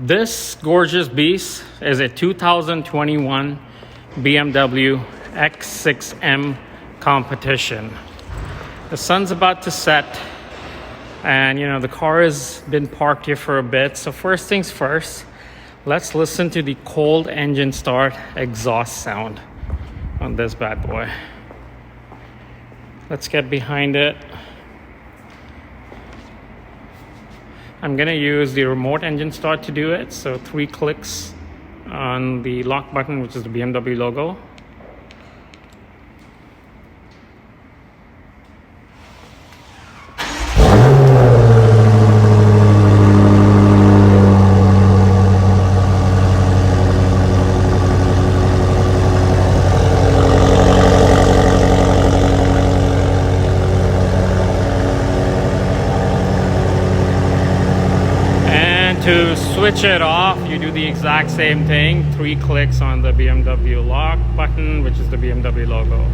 This gorgeous beast is a 2021 BMW X6 M Competition. The sun's about to set, and the car has been parked here for a bit. So first things first, let's listen to the cold engine start exhaust sound on this bad boy. Let's get behind it. I'm gonna use the remote engine start to do it. So 3 clicks on the lock button, which is the BMW logo. To switch it off, you do the exact same thing. 3 clicks on the BMW lock button, which is the BMW logo.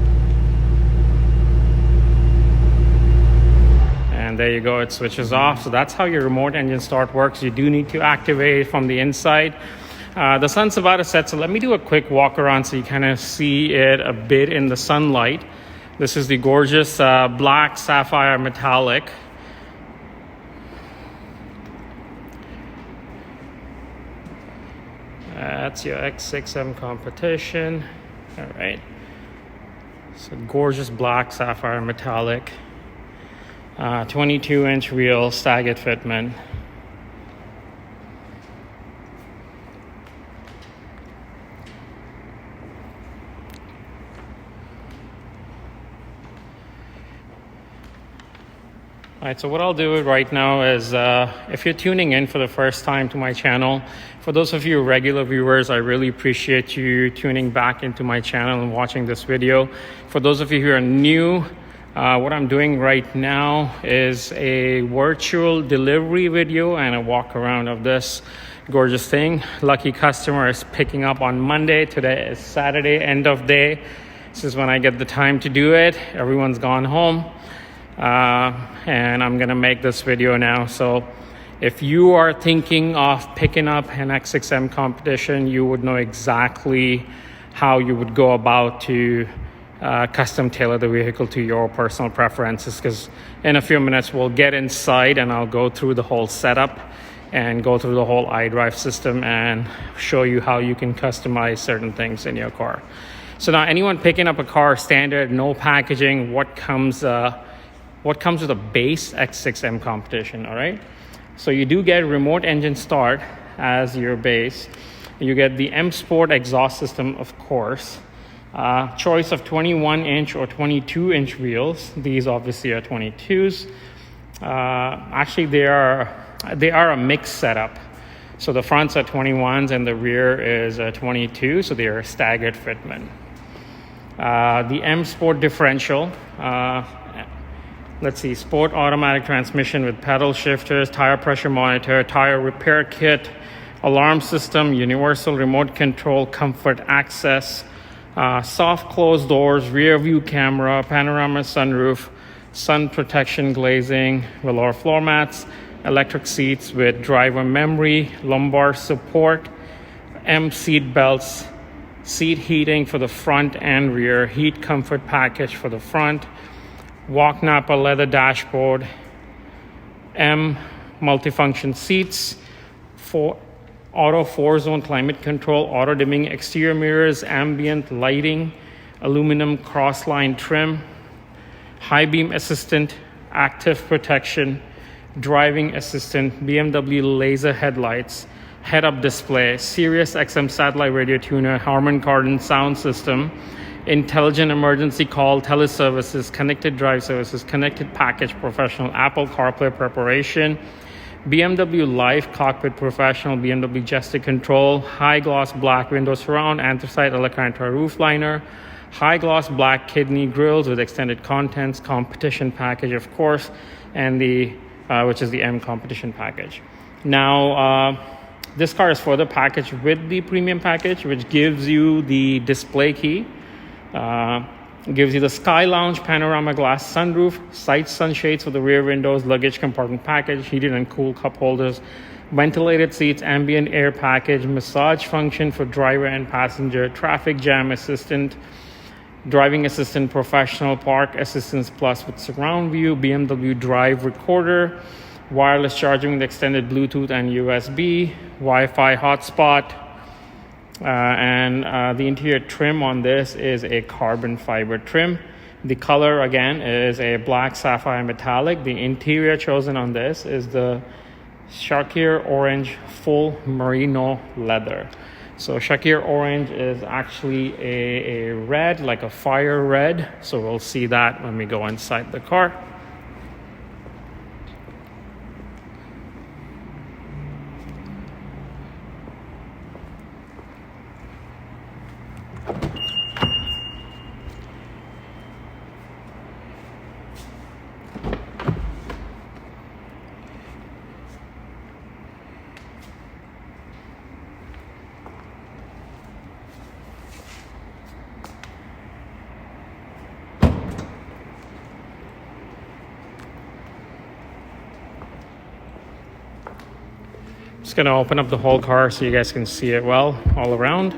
And there you go, it switches off. So that's how your remote engine start works. You do need to activate it from the inside. The sun's about to set, so let me do a quick walk around so you kind of see it a bit in the sunlight. This is the gorgeous black sapphire metallic. That's your X6 M Competition. All right. So gorgeous black sapphire metallic. 22-inch wheel, staggered fitment. All right, so what I'll do right now is, if you're tuning in for the first time to my channel, for those of you regular viewers, I really appreciate you tuning back into my channel and watching this video. For those of you who are new, what I'm doing right now is a virtual delivery video and a walk around of this gorgeous thing. Lucky customer is picking up on Monday. Today is Saturday, end of day. This is when I get the time to do it. Everyone's gone home. And I'm gonna make this video now. So if you are thinking of picking up an X6 M Competition, you would know exactly how you would go about to custom tailor the vehicle to your personal preferences, because in a few minutes we'll get inside and I'll go through the whole setup and go through the whole Idrive system and show you how you can customize certain things in your car. So now anyone picking up a car standard, no packaging, what comes with a base X6 M Competition, all right? So you do get remote engine start as your base. You get the M Sport exhaust system, of course. Choice of 21-inch or 22-inch wheels. These obviously are 22s. Actually, they are a mixed setup. So the fronts are 21s and the rear is 22, so they are a staggered fitment. The M Sport differential. Let's see, sport automatic transmission with pedal shifters, tire pressure monitor, tire repair kit, alarm system, universal remote control, comfort access, soft closed doors, rear view camera, panorama sunroof, sun protection glazing, velour floor mats, electric seats with driver memory, lumbar support, M seat belts, seat heating for the front and rear, heat comfort package for the front, Walk Napa leather dashboard, M multifunction seats, auto 4-zone climate control, auto dimming exterior mirrors, ambient lighting, aluminum crossline trim, high beam assistant, active protection, driving assistant, BMW laser headlights, head-up display, Sirius XM satellite radio tuner, Harman Kardon sound system, intelligent emergency call, teleservices, connected drive services, connected package professional, Apple CarPlay preparation, BMW Live Cockpit Professional, BMW gesture control, high gloss black window surround, anthracite Alcantara roof liner, high gloss black kidney grills with extended contents, competition package, of course, and which is the M Competition package. Now, this car is further packaged with the premium package, which gives you the display key. Gives you the Sky Lounge panorama glass sunroof, side sunshades for the rear windows, luggage compartment package, heated and cool cup holders, ventilated seats, ambient air package, massage function for driver and passenger, traffic jam assistant, driving assistant professional, park assistance plus with surround view, BMW Drive recorder, wireless charging with extended Bluetooth and USB, Wi-Fi hotspot, and the interior trim on this is a carbon fiber trim. The color again is a black sapphire metallic. The interior chosen on this is the Shakir orange full merino leather. So Shakir orange is actually a red, like a fire red. So we'll see that when we go inside the car. Just gonna open up the whole car so you guys can see it well all around.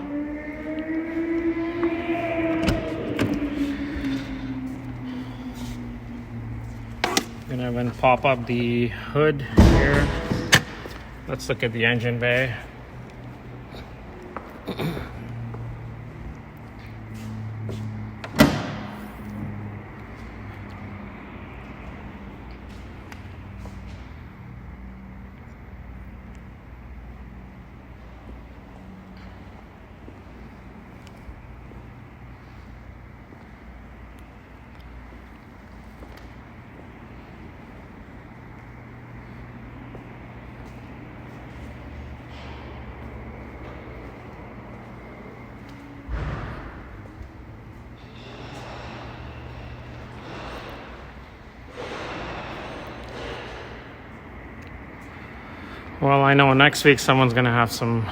Gonna then pop up the hood here. Let's look at the engine bay. Well, I know next week someone's gonna have some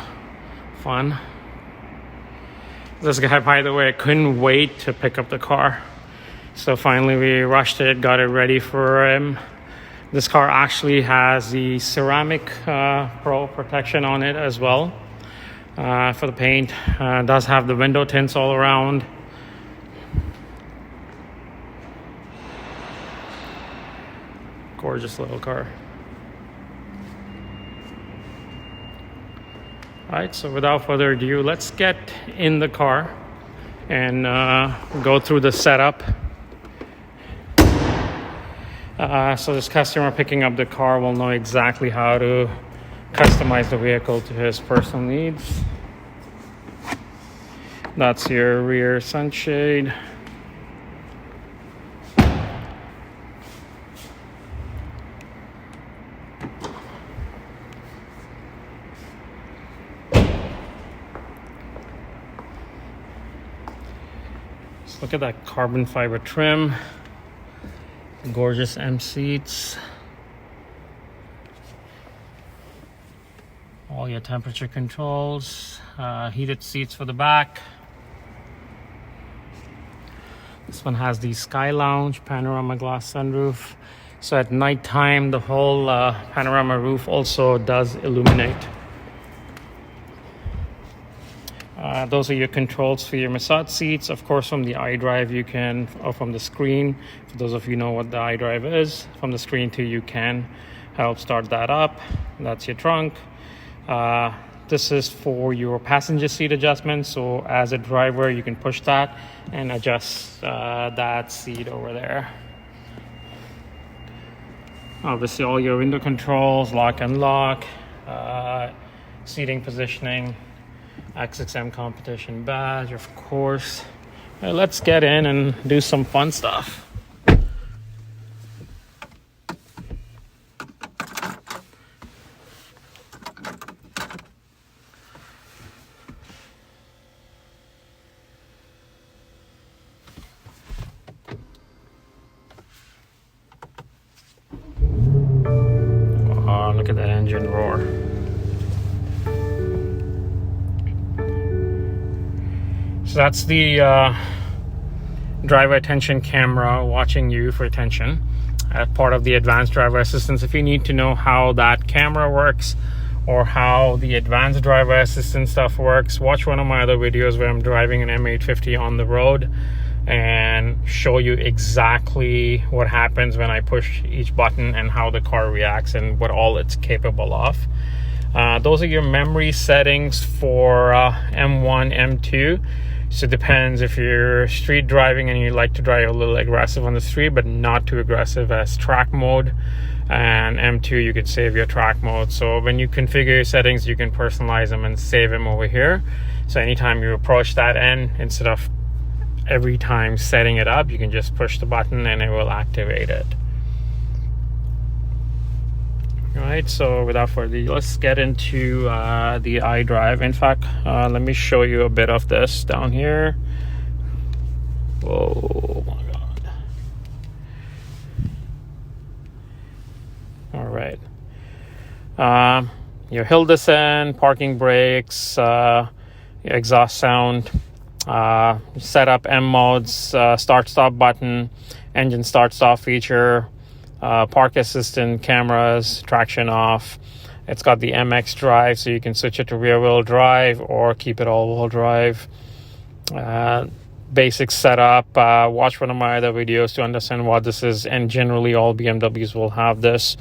fun. This guy, by the way, couldn't wait to pick up the car. So finally we rushed it, got it ready for him. This car actually has the ceramic pro protection on it as well for the paint. Does have the window tints all around. Gorgeous little car. Alright, so without further ado, let's get in the car and go through the setup. So this customer picking up the car will know exactly how to customize the vehicle to his personal needs. That's your rear sunshade. Look at that carbon fiber trim, gorgeous M seats, all your temperature controls, heated seats for the back. This one has the Sky Lounge panorama glass sunroof, so at nighttime the whole panorama roof also does illuminate. Those are your controls for your massage seats. Of course, from the Idrive you can, or from the screen, for those of you know what the Idrive is, from the screen too you can help start that up. That's your trunk. This is for your passenger seat adjustment. So as a driver, you can push that and adjust that seat over there. Obviously, all your window controls, lock and lock, seating positioning, X6 M Competition badge, of course. Let's get in and do some fun stuff. Oh, look at that engine roar. So that's the driver attention camera watching you for attention as part of the advanced driver assistance. If you need to know how that camera works, or how the advanced driver assistance stuff works, watch one of my other videos where I'm driving an M850 on the road and show you exactly what happens when I push each button and how the car reacts and what all it's capable of. Those are your memory settings for M1, M2. So it depends if you're street driving and you like to drive a little aggressive on the street, but not too aggressive as track mode. And M2, you could save your track mode. So when you configure your settings, you can personalize them and save them over here. So anytime you approach that end, instead of every time setting it up, you can just push the button and it will activate it. All right, so without further ado, let's get into the Idrive. In fact, let me show you a bit of this down here. Whoa, my God. All right. Your hill descent, parking brakes, exhaust sound, set up M modes, start stop button, engine start stop feature, park assistant, cameras, traction off. It's got the MX drive, so you can switch it to rear wheel drive or keep it all wheel drive. Basic setup. Watch one of my other videos to understand what this is, and generally all BMWs will have this.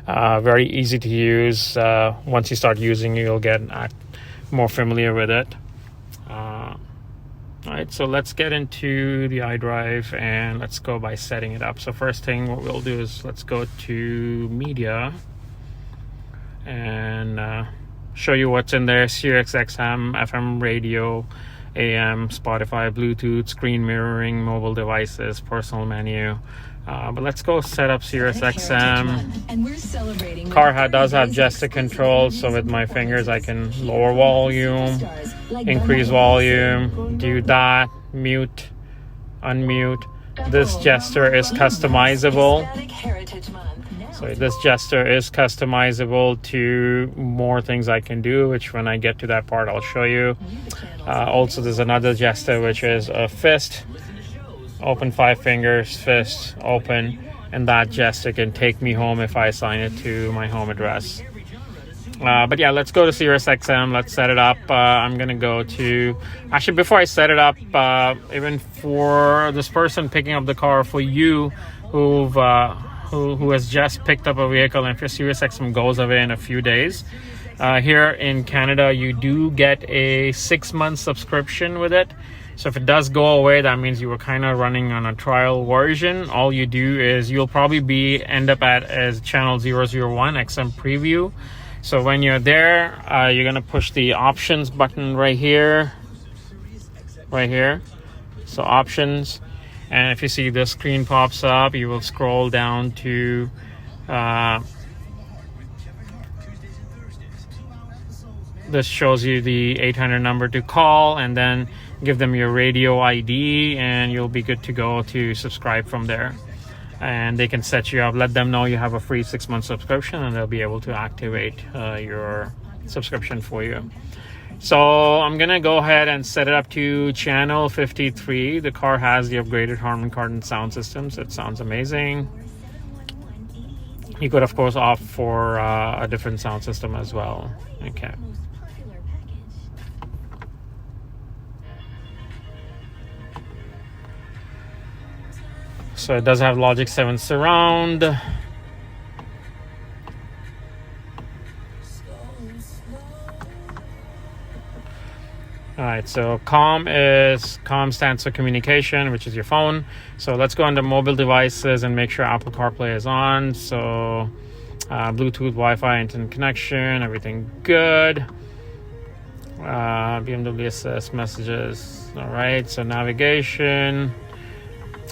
Very easy to use. Once you start using it, you'll get more familiar with it. All right, so let's get into the Idrive and let's go by setting it up. So first thing, what we'll do is let's go to media and show you what's in there. Sirius XM, FM radio, AM, Spotify, Bluetooth, screen mirroring, mobile devices, personal menu. But let's go set up Sirius XM. Car does have gesture control, so with my fingers I can lower volume, increase volume, do that, mute, unmute. This gesture is customizable. So this gesture is customizable to more things I can do, which when I get to that part I'll show you. Also there's another gesture which is a fist. Open 5 fingers, fist, open, and that gesture can take me home if I assign it to my home address. But yeah, let's go to Sirius XM. Let's set it up. I'm gonna go to, actually before I set it up, even for this person picking up the car, for you who has just picked up a vehicle, and if your Sirius XM goes away in a few days, here in Canada you do get a 6-month subscription with it. So if it does go away, that means you were kind of running on a trial version. All you do is you'll probably end up as channel 001 XM preview. So when you're there, you're gonna push the options button right here. So options, and if you see the screen pops up, you will scroll down to this shows you the 800 number to call, and then give them your radio ID and you'll be good to go to subscribe from there. And they can set you up, let them know you have a free 6-month subscription, and they'll be able to activate your subscription for you. So I'm gonna go ahead and set it up to channel 53. The car has the upgraded Harman Kardon sound system, so it sounds amazing. You could of course opt for a different sound system as well. Okay. So it does have Logic 7 surround. Alright, so COM stands for communication, which is your phone. So let's go under mobile devices and make sure Apple CarPlay is on. So Bluetooth, Wi-Fi, internet connection, everything good. BMW Assist messages. Alright, so navigation.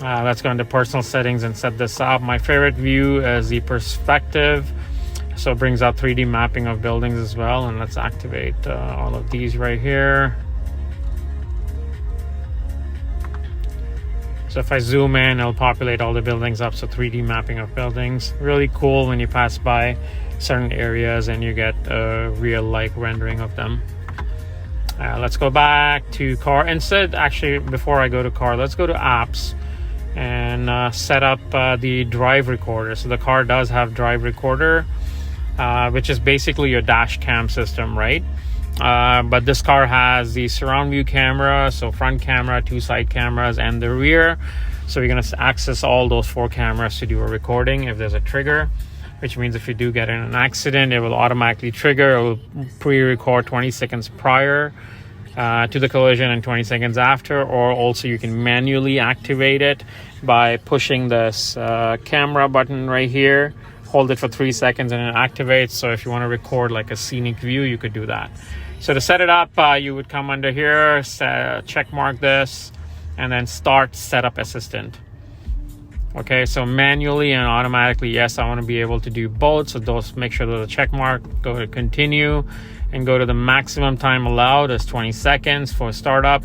Let's go into personal settings and set this up. My favorite view is the perspective, so it brings out 3D mapping of buildings as well. And let's activate all of these right here. So if I zoom in, it'll populate all the buildings up, so 3D mapping of buildings. Really cool when you pass by certain areas and you get a real-like rendering of them. Let's go back to car. Instead, actually, before I go to car, let's go to apps and set up the drive recorder. So the car does have drive recorder. which is basically your dash cam system, right? But this car has the surround view camera, so front camera, 2 side cameras, and the rear. So you're going to access all those 4 cameras to do a recording if there's a trigger, which means if you do get in an accident, it will automatically trigger. It will pre-record 20 seconds prior to the collision and 20 seconds after, or also you can manually activate it by pushing this camera button right here. Hold it for 3 seconds and it activates. So if you want to record like a scenic view, you could do that. So to set it up, you would come under here, check mark this, and then start setup assistant. Okay, so manually and automatically, yes, I want to be able to do both. So those, make sure there's a check mark, go to continue, and go to the maximum time allowed as 20 seconds for startup.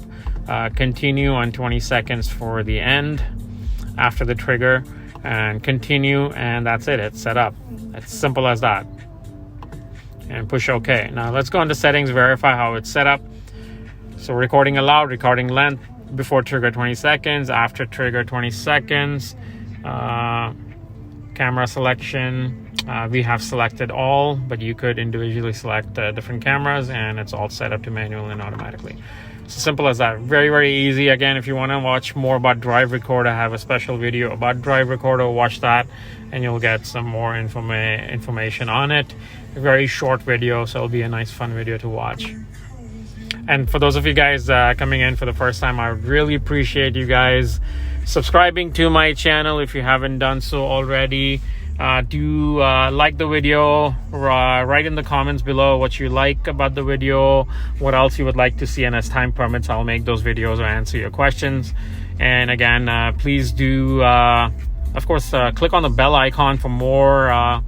Continue on 20 seconds for the end after the trigger, and continue, and that's it. It's set up. It's simple as that. And push OK. Now let's go into settings, verify how it's set up. So recording allowed, recording length, before trigger 20 seconds, after trigger 20 seconds. Camera selection, we have selected all, but you could individually select different cameras, and it's all set up to manual and automatically. So simple as that. Very, very easy. Again, if you want to watch more about Drive Record, I have a special video about Drive Recorder. Watch that and you'll get some more information on it. A very short video, so it'll be a nice fun video to watch. And for those of you guys coming in for the first time, I really appreciate you guys subscribing to my channel if you haven't done so already. Do like the video, write in the comments below what you like about the video, what else you would like to see, and as time permits, I'll make those videos or answer your questions. And again, please do, of course, click on the bell icon for more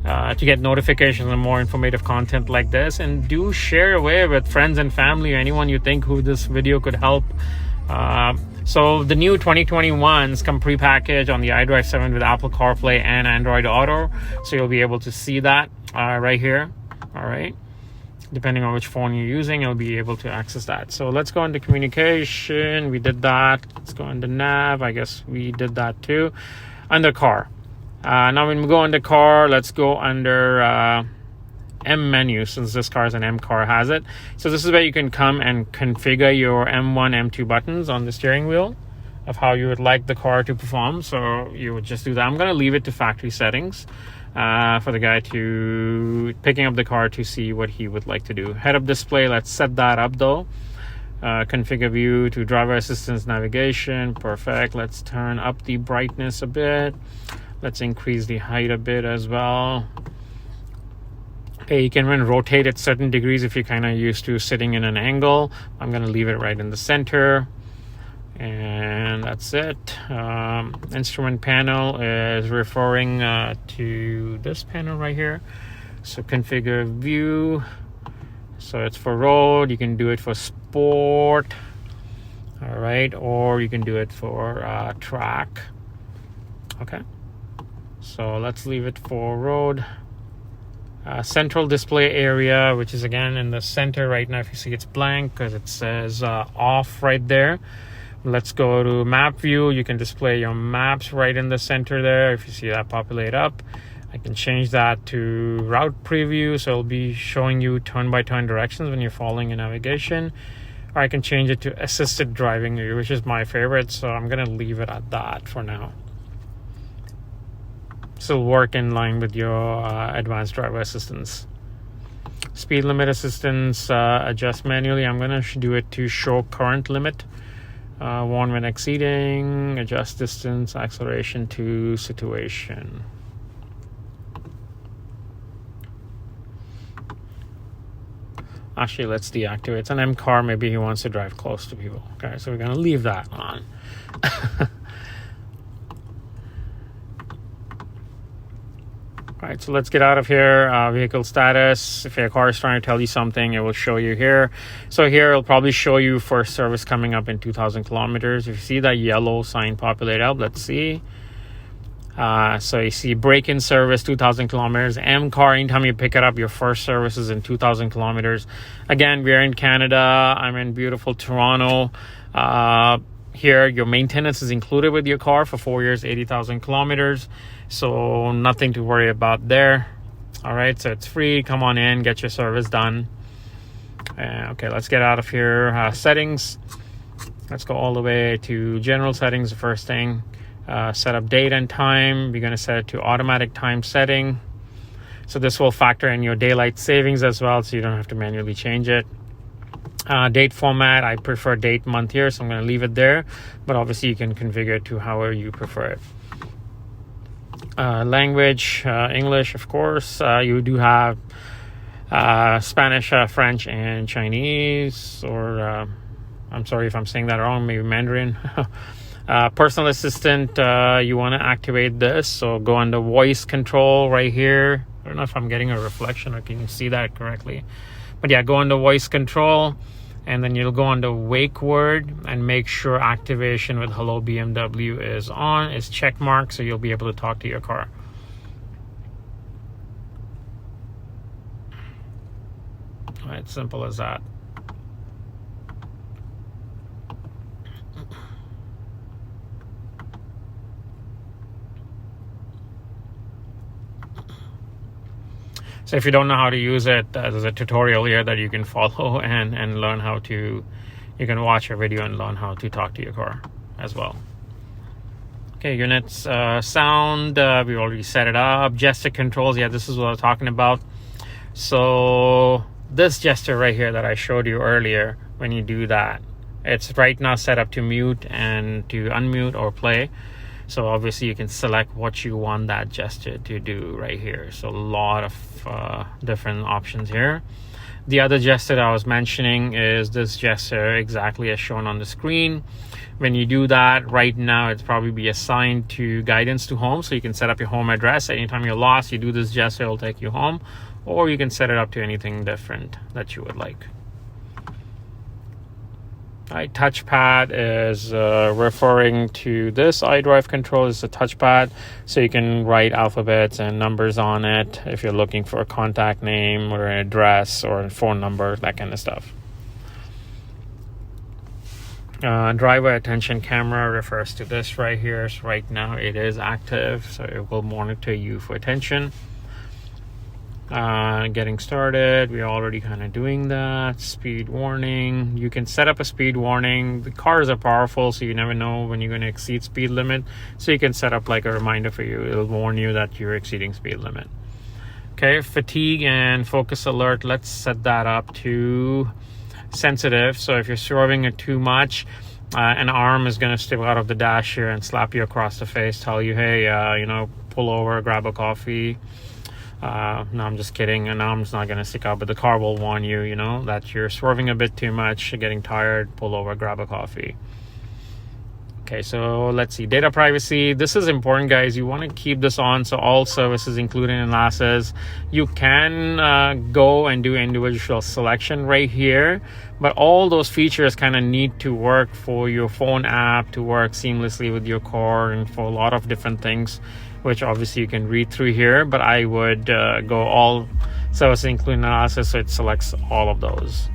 to get notifications and more informative content like this, and do share away with friends and family or anyone you think who this video could help. So the new 2021s come pre-packaged on the Idrive 7 with Apple CarPlay and Android Auto, so you'll be able to see that right here. All right, depending on which phone you're using, you'll be able to access that. So let's go into communication. We did that. Let's go into nav. I guess we did that too. Under car. Now when we go under car, let's go under M menu, since this car is an M car, has it. So this is where you can come and configure your M1, M2 buttons on the steering wheel of how you would like the car to perform. So you would just do that. I'm going to leave it to factory settings for the guy to picking up the car to see what he would like to do. Head-up display, let's set that up though. Configure view to driver assistance navigation. Perfect. Let's turn up the brightness a bit. Let's increase the height a bit as well. Okay, you can rotate at certain degrees if you're kind of used to sitting in an angle. I'm going to leave it right in the center. And that's it. Instrument panel is referring to this panel right here. So configure view. So it's for road. You can do it for sport. All right. Or you can do it for track. Okay. So let's leave it for road. Central display area, which is again in the center right now. If you see, it's blank because it says off right there. Let's go to map view. You can display your maps right in the center there. If you see that populate up, I can change that to route preview, so it'll be showing you turn-by-turn directions when you're following a navigation. Or I can change it to assisted driving view, which is my favorite, so I'm gonna leave it at that for now. Still work in line with your advanced driver assistance. Speed limit assistance, adjust manually. I'm gonna do it to show current limit. Warn when exceeding, adjust distance, acceleration to situation. Actually, let's deactivate. It's an M car, maybe he wants to drive close to people. Okay, so we're gonna leave that on. All right, so let's get out of here. Vehicle status. If your car is trying to tell you something, it will show you here. So here, it'll probably show you first service coming up in 2,000 kilometers. If you see that yellow sign populate up, let's see. So you see break-in service, 2,000 kilometers. M car, anytime you pick it up, your first service is in 2,000 kilometers. Again, we're in Canada. I'm in beautiful Toronto. Here, your maintenance is included with your car for 4 years, 80,000 kilometers. So nothing to worry about there. All right, so it's free. Come on in, get your service done. Okay, let's get out of here. Settings. Let's go all the way to general settings. The first thing, set up date and time. We're going to set it to automatic time setting. So this will factor in your daylight savings as well, so you don't have to manually change it. Date format, I prefer date, month, year, so I'm going to leave it there. But obviously you can configure it to however you prefer it. Language, English, of course. You do have Spanish, French, and Chinese, or I'm sorry if I'm saying that wrong, maybe Mandarin. Personal assistant, you want to activate this, so go under voice control right here. I don't know if I'm getting a reflection or can you see that correctly, but yeah, go under voice control, and then you'll go under wake word and make sure activation with hello BMW is on, is check mark, so you'll be able to talk to your car. All right, simple as that. So if you don't know how to use it, there's a tutorial here that you can follow and learn how to, you can watch a video and learn how to talk to your car as well. Okay, units, sound, we already set it up. Gesture controls, yeah, this is what I was talking about. So this gesture right here that I showed you earlier, when you do that, it's right now set up to mute and to unmute or play. So obviously you can select what you want that gesture to do right here. So a lot of different options here. The other gesture that I was mentioning is this gesture exactly as shown on the screen. When you do that, right now it's probably be assigned to guidance to home. So you can set up your home address. Anytime you're lost, you do this gesture, it'll take you home. Or you can set it up to anything different that you would like. All right, touchpad is referring to this iDrive control. It's a touchpad, so you can write alphabets and numbers on it if you're looking for a contact name or an address or a phone number, that kind of stuff. Driver attention camera refers to this right here. So right now it is active, so it will monitor you for attention. Getting started, we're already kind of doing that. Speed warning, you can set up a speed warning. The cars are powerful, so you never know when you're going to exceed speed limit, so you can set up like a reminder for you. It'll warn you that you're exceeding speed limit. Okay, fatigue and focus alert, let's set that up to sensitive. So if you're swerving it too much, an arm is going to step out of the dash here and slap you across the face, tell you, hey, pull over, grab a coffee. No, I'm just kidding. An arm's not going to stick out, but the car will warn you, that you're swerving a bit too much, getting tired, pull over, grab a coffee. Okay, so let's see. Data privacy. This is important, guys. You want to keep this on. So all services, including enlaces, you can go and do individual selection right here, but all those features kind of need to work for your phone app to work seamlessly with your car and for a lot of different things, which obviously you can read through here, but I would go all services including analysis, so it selects all of those.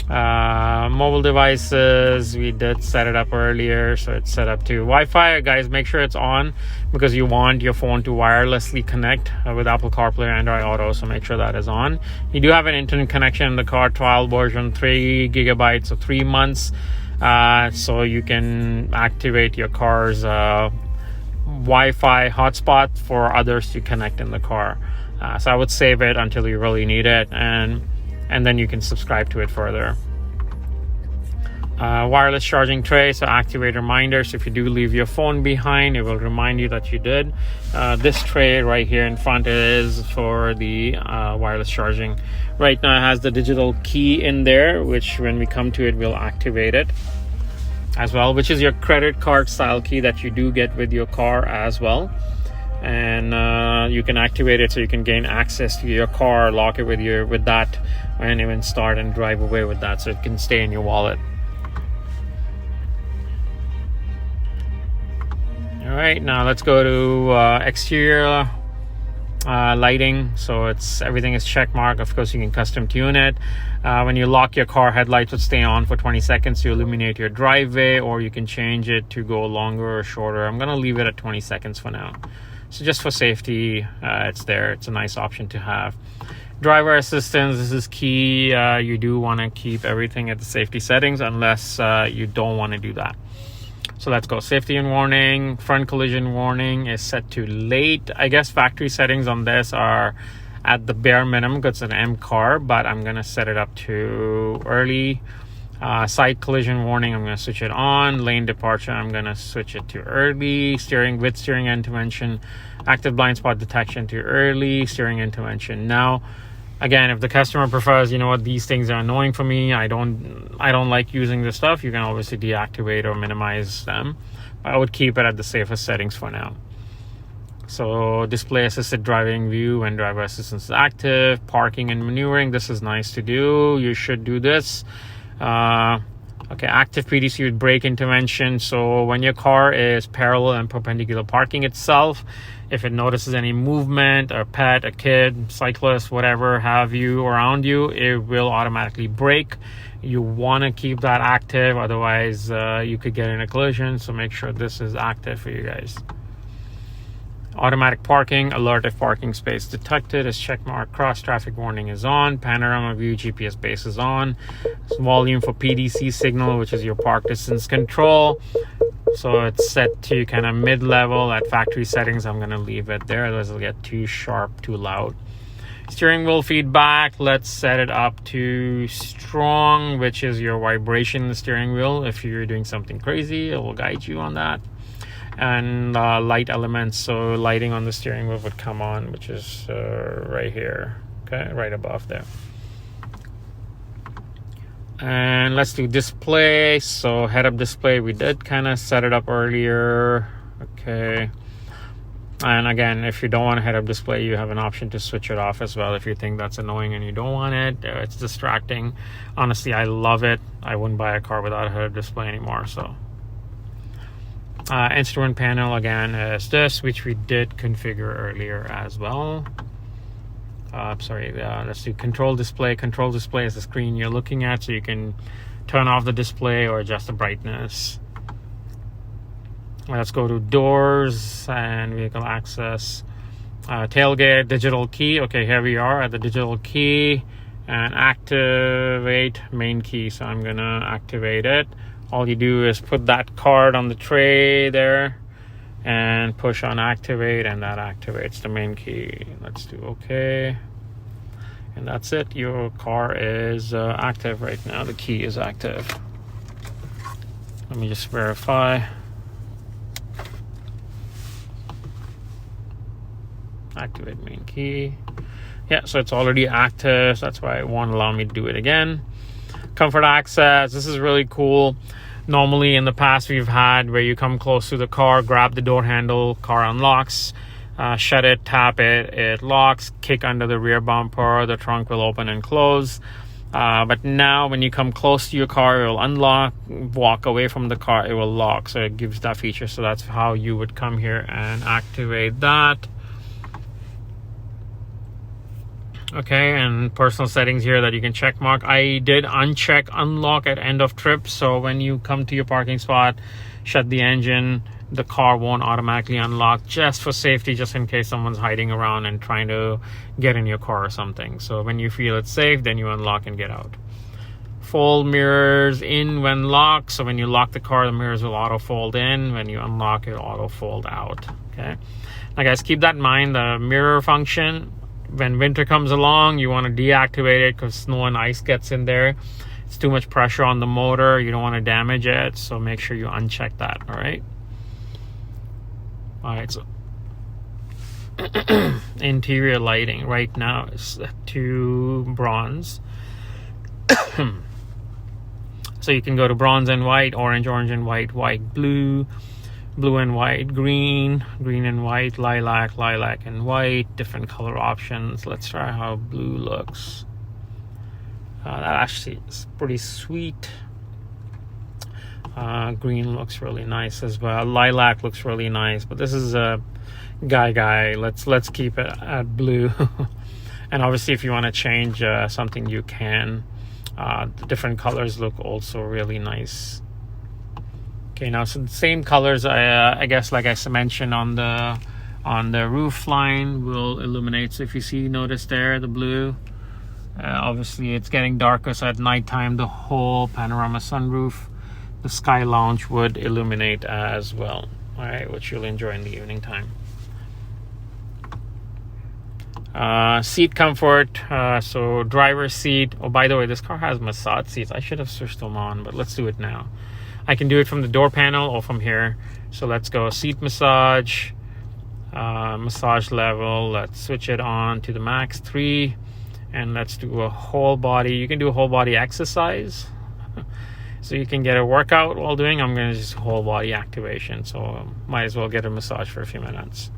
Mobile devices, we did set it up earlier, so it's set up to Wi-Fi. Guys, make sure it's on because you want your phone to wirelessly connect with Apple CarPlay or Android Auto, so make sure that is on. You do have an internet connection in the car, trial version 3 gigabytes, so 3 months, so you can activate your car's Wi-Fi hotspot for others to connect in the car. So I would save it until you really need it, and then you can subscribe to it further. Wireless charging tray, so activate reminders. If you do leave your phone behind, it will remind you that you did. This tray right here in front is for the wireless charging. Right now it has the digital key in there, which when we come to it, we'll activate it as well, which is your credit card style key that you do get with your car as well. And you can activate it so you can gain access to your car, lock it with that, and even start and drive away with that, so it can stay in your wallet. All right, now let's go to exterior lighting. So everything is check mark. Of course, you can custom tune it. When you lock your car, headlights would stay on for 20 seconds to illuminate your driveway, or you can change it to go longer or shorter. I'm gonna leave it at 20 seconds for now. So just for safety, it's there. It's a nice option to have. Driver assistance, this is key. You do want to keep everything at the safety settings unless you don't want to do that. So let's go. Safety and warning. Front collision warning is set to late. I guess factory settings on this are at the bare minimum because it's an M car, but I'm going to set it up to early. Side collision warning, I'm going to switch it on. Lane departure, I'm going to switch it to early. Steering with steering intervention. Active blind spot detection to early. Steering intervention. Now, again, if the customer prefers, you know what, these things are annoying for me, I don't like using this stuff, you can obviously deactivate or minimize them. I would keep it at the safest settings for now. So display assisted driving view when driver assistance is active. Parking and maneuvering, this is nice to do. You should do this. Okay, active PDC with brake intervention. So when your car is parallel and perpendicular parking itself, if it notices any movement, a pet, a kid, cyclist, whatever have you around you, it will automatically brake. You want to keep that active, otherwise you could get in a collision. So make sure this is active for you guys. Automatic parking, alert if parking space detected is check mark. Cross traffic warning is on. Panorama view, GPS base is on. Volume for PDC signal, which is your park distance control. So it's set to kind of mid-level at factory settings. I'm going to leave it there, otherwise it'll get too sharp, too loud. Steering wheel feedback, let's set it up to strong, which is your vibration in the steering wheel. If you're doing something crazy, it will guide you on that. And light elements, so lighting on the steering wheel would come on, which is right here, okay, right above there. And let's do display. So head-up display, we did kind of set it up earlier, okay. And again, if you don't want a head-up display, you have an option to switch it off as well if you think that's annoying and you don't want it. It's distracting. Honestly, I love it. I wouldn't buy a car without a head-up display anymore, so. Instrument panel again is this, which we did configure earlier as well. Let's do control display. Control display is the screen you're looking at, so you can turn off the display or adjust the brightness. Let's go to doors and vehicle access. Tailgate, digital key. Okay, here we are at the digital key, and activate main key. So I'm gonna activate it. All you do is put that card on the tray there and push on activate, and that activates the main key. Let's do okay. And that's it. Your car is active right now. The key is active. Let me just verify. Activate main key. Yeah, so it's already active. So that's why it won't allow me to do it again. Comfort access, this is really cool. Normally in the past we've had where you come close to the car, grab the door handle, car unlocks, shut it, tap it, it locks, kick under the rear bumper, the trunk will open and close. But now when you come close to your car, it will unlock, walk away from the car, it will lock. So it gives that feature. So that's how you would come here and activate that. Okay, and personal settings here that you can check mark. I did uncheck unlock at end of trip, so when you come to your parking spot, shut the engine, the car won't automatically unlock, just for safety, just in case someone's hiding around and trying to get in your car or something. So when you feel it's safe, then you unlock and get out. Fold mirrors in when locked, so when you lock the car, the mirrors will auto fold in. When you unlock, it will auto fold out. Okay, now guys, keep that in mind. The mirror function, when winter comes along, you want to deactivate it because snow and ice gets in there. It's too much pressure on the motor. You don't want to damage it, so make sure you uncheck that. All right. So interior lighting right now is set to bronze. So you can go to bronze and white, orange and white, white, blue, blue and white, green, green and white, lilac, lilac and white, different color options. Let's try how blue looks. That actually is pretty sweet. Green looks really nice as well. Lilac looks really nice, but this is a guy. Let's keep it at blue. And obviously if you want to change something, you can. The different colors look also really nice. Okay, now so the same colors, I guess, like I mentioned on the on the roof line will illuminate. So if you see, notice there, the blue, obviously it's getting darker, so at nighttime the whole panorama sunroof, the sky lounge would illuminate as well. All right, which you'll enjoy in the evening time. Seat comfort, so driver's seat. Oh, by the way, this car has massage seats. I should have switched them on, but let's do it now. I can do it from the door panel or from here. So let's go seat massage, massage level. Let's switch it on to the max 3, and let's do a whole body. You can do a whole body exercise, so you can get a workout while doing. I'm going to just whole body activation, so might as well get a massage for a few minutes.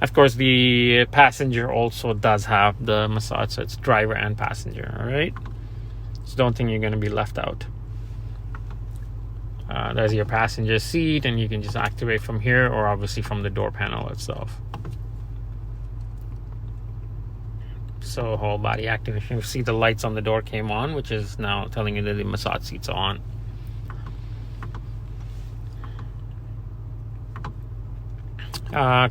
Of course, the passenger also does have the massage, so it's driver and passenger. All right, so don't think you're going to be left out. There's your passenger seat, and you can just activate from here or obviously from the door panel itself. So whole body activation. You see the lights on the door came on, which is now telling you that the massage seats are on.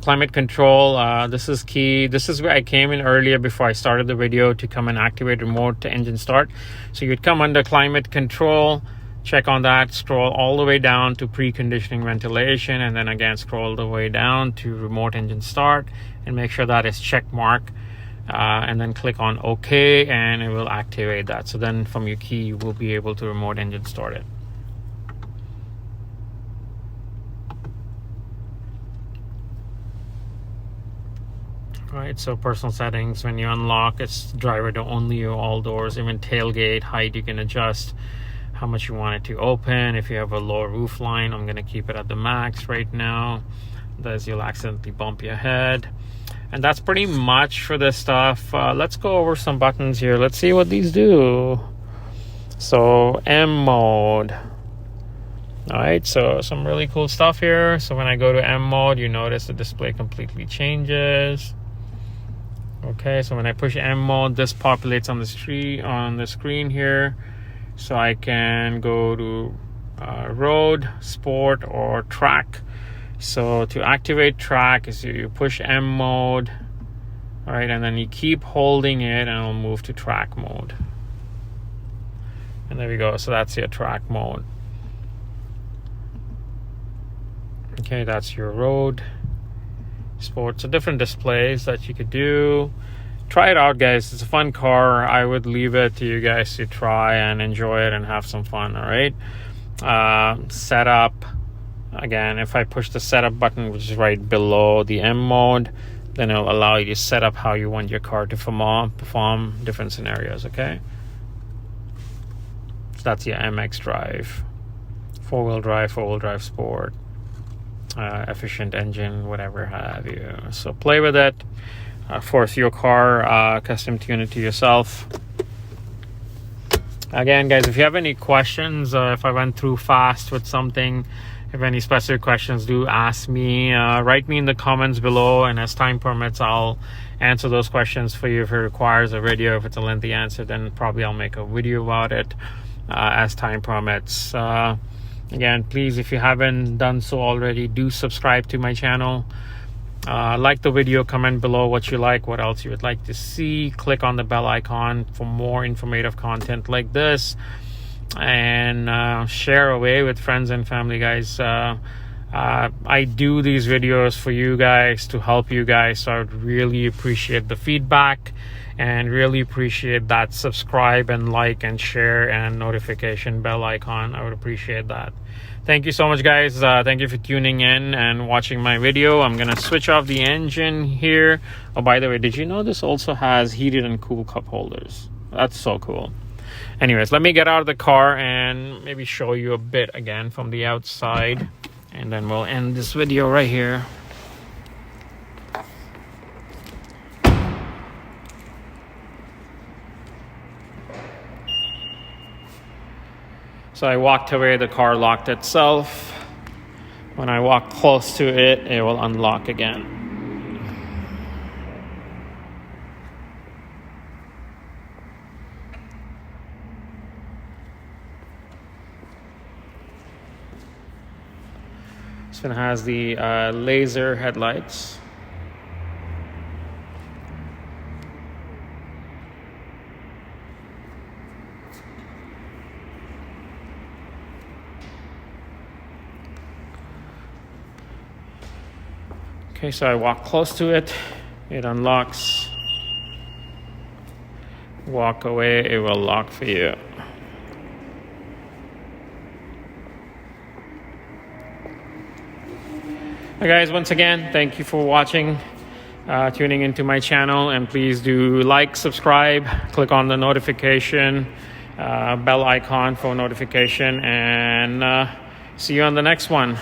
Climate control, this is key. This is where I came in earlier before I started the video to come and activate remote to engine start. So you'd come under climate control, check on that, scroll all the way down to preconditioning ventilation, and then again scroll the way down to remote engine start and make sure that is check mark, and then click on OK, and it will activate that. So then from your key you will be able to remote engine start it. Right, so personal settings, when you unlock, it's driver to only, all doors, even tailgate height you can adjust how much you want it to open. If you have a lower roof line, I'm going to keep it at the max right now, otherwise you'll accidentally bump your head. And that's pretty much for this stuff. Let's go over some buttons here. Let's see what these do. So M mode. All right, so some really cool stuff here. So when I go to M mode, you notice the display completely changes. Okay, so when I push M mode, this populates on the screen here. So I can go to road, sport, or track. So to activate track is you push M mode, all right, and then you keep holding it, and it'll move to track mode. And there we go. So that's your track mode. Okay, that's your road, sports. So different displays that you could do. Try it out, guys. It's a fun car. I would leave it to you guys to try and enjoy it and have some fun. All right. Setup. Again, if I push the setup button, which is right below the M mode, then it'll allow you to set up how you want your car to perform different scenarios. Okay. So that's your MX drive, four-wheel drive sport, efficient engine, whatever have you. So play with it. Force your car, custom tune it to yourself. Again, guys, if you have any questions, if I went through fast with something, if any specific questions, do ask me. Write me in the comments below, and as time permits, I'll answer those questions for you. If it requires a video, if it's a lengthy answer, then probably I'll make a video about it as time permits. Again, please, if you haven't done so already, do subscribe to my channel. Like the video, comment below what you like, what else you would like to see. Click on the bell icon for more informative content like this, and share away with friends and family, guys. I do these videos for you guys, to help you guys, so I would really appreciate the feedback and really appreciate that subscribe and like and share and notification bell icon. I would appreciate that. Thank you so much, guys. Thank you for tuning in and watching my video. I'm gonna switch off the engine here. Oh, by the way, did you know this also has heated and cool cup holders? That's so cool. Anyways, let me get out of the car and maybe show you a bit again from the outside, and then we'll end this video right here. So I walked away, the car locked itself. When I walk close to it, it will unlock again. This one has the laser headlights. Okay, so I walk close to it, it unlocks. Walk away, it will lock for you. Hey guys, once again, thank you for watching, tuning into my channel, and please do like, subscribe, click on the notification bell icon for notification, and see you on the next one.